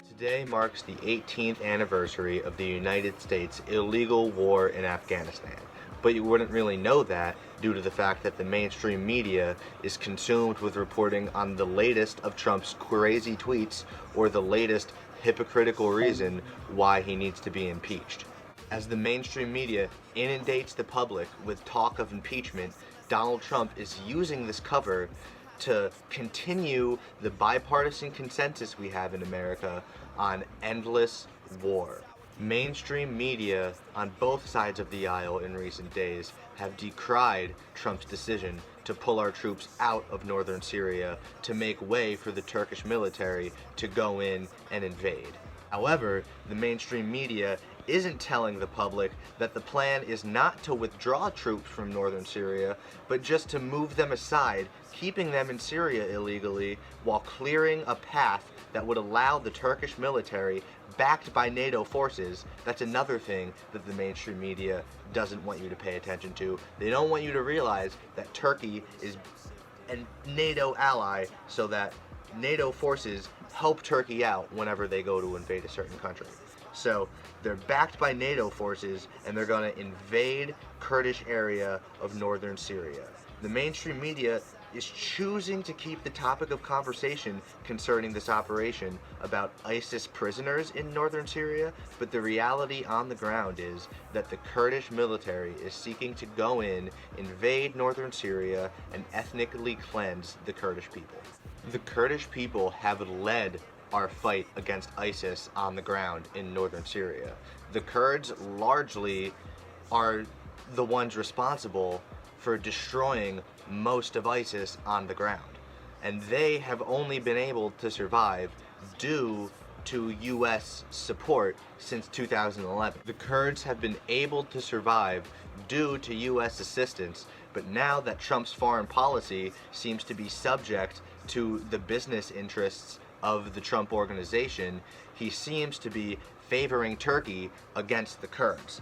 Today marks the 18th anniversary of the United States' illegal war in Afghanistan, but you wouldn't really know that due to the fact that the mainstream media is consumed with reporting on the latest of Trump's crazy tweets or the latest hypocritical reason why he needs to be impeached. As the mainstream media inundates the public with talk of impeachment, Donald Trump is using this cover to continue the bipartisan consensus we have in America on endless war. Mainstream media on both sides of the aisle in recent days have decried Trump's decision to pull our troops out of northern Syria to make way for the Turkish military to go in and invade. However, the mainstream media isn't telling the public that the plan is not to withdraw troops from northern Syria, but just to move them aside, keeping them in Syria illegally while clearing a path that would allow the Turkish military, backed by NATO forces. That's another thing that the mainstream media doesn't want you to pay attention to. They don't want you to realize that Turkey is a NATO ally, so that NATO forces help Turkey out whenever they go to invade a certain country. So they're backed by NATO forces and they're going to invade Kurdish area of northern Syria. The mainstream media is choosing to keep the topic of conversation concerning this operation about ISIS prisoners in northern Syria, but the reality on the ground is that the Kurdish military is seeking to go in, invade northern Syria, and ethnically cleanse the Kurdish people. The Kurdish people have led our fight against ISIS on the ground in northern Syria. The Kurds largely are the ones responsible for destroying most of ISIS on the ground. And they have only been able to survive due to US support since 2011. The Kurds have been able to survive due to US assistance, but now that Trump's foreign policy seems to be subject to the business interests of the Trump organization, he seems to be favoring Turkey against the Kurds.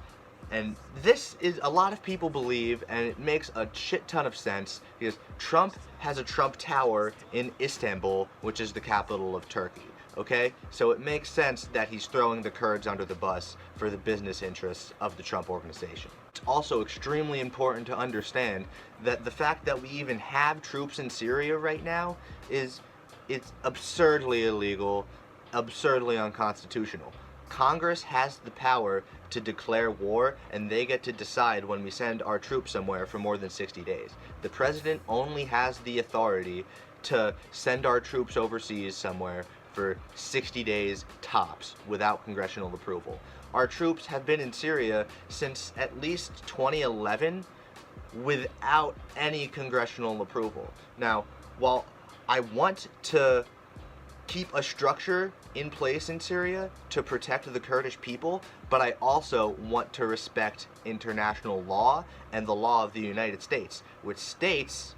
And this is, a lot of people believe, and it makes a shit ton of sense, because Trump has a Trump Tower in Istanbul, which is the capital of Turkey. Okay? So it makes sense that he's throwing the Kurds under the bus for the business interests of the Trump organization. It's also extremely important to understand that the fact that we even have troops in Syria right now it's absurdly illegal, absurdly unconstitutional. Congress has the power to declare war, and they get to decide when we send our troops somewhere for more than 60 days. The president only has the authority to send our troops overseas somewhere for 60 days tops without congressional approval. Our troops have been in Syria since at least 2011 without any congressional approval. Now, while I want to keep a structure in place in Syria to protect the Kurdish people, but I also want to respect international law and the law of the United States, which states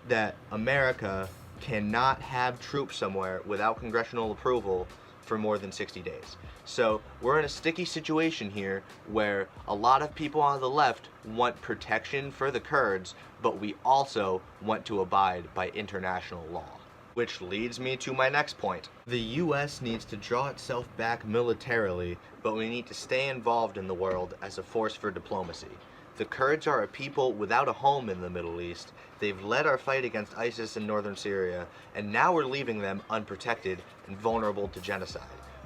that America cannot have troops somewhere without congressional approval for more than 60 days. So we're in a sticky situation here where a lot of people on the left want protection for the Kurds, but we also want to abide by international law. Which leads me to my next point. The US needs to draw itself back militarily, but we need to stay involved in the world as a force for diplomacy. The Kurds are a people without a home in the Middle East. They've led our fight against ISIS in northern Syria, and now we're leaving them unprotected and vulnerable to genocide.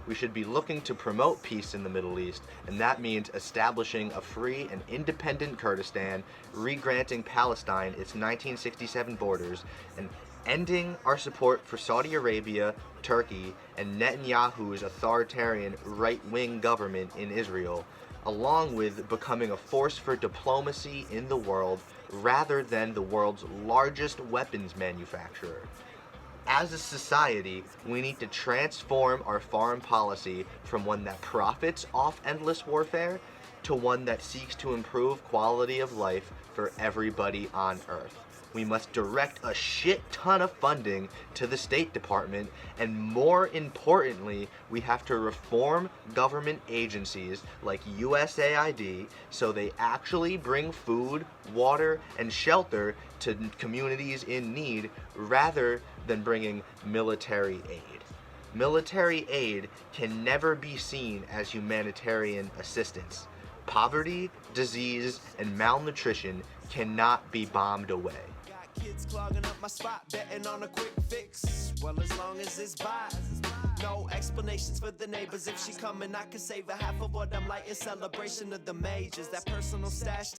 We should be looking to promote peace in the Middle East, and that means establishing a free and independent Kurdistan, re-granting Palestine its 1967 borders, and ending our support for Saudi Arabia, Turkey, and Netanyahu's authoritarian right-wing government in Israel, along with becoming a force for diplomacy in the world rather than the world's largest weapons manufacturer. As a society, we need to transform our foreign policy from one that profits off endless warfare to one that seeks to improve quality of life for everybody on Earth. We must direct a shit ton of funding to the State Department, and more importantly, we have to reform government agencies like USAID so they actually bring food, water, and shelter to communities in need rather than bringing military aid. Military aid can never be seen as humanitarian assistance. Poverty, disease, and malnutrition cannot be bombed away. Kids clogging up my spot, betting on a quick fix. Well, as long as it's by. No explanations for the neighbors. If she coming, I can save her half of what I'm lighting. Celebration of the majors. That personal stash.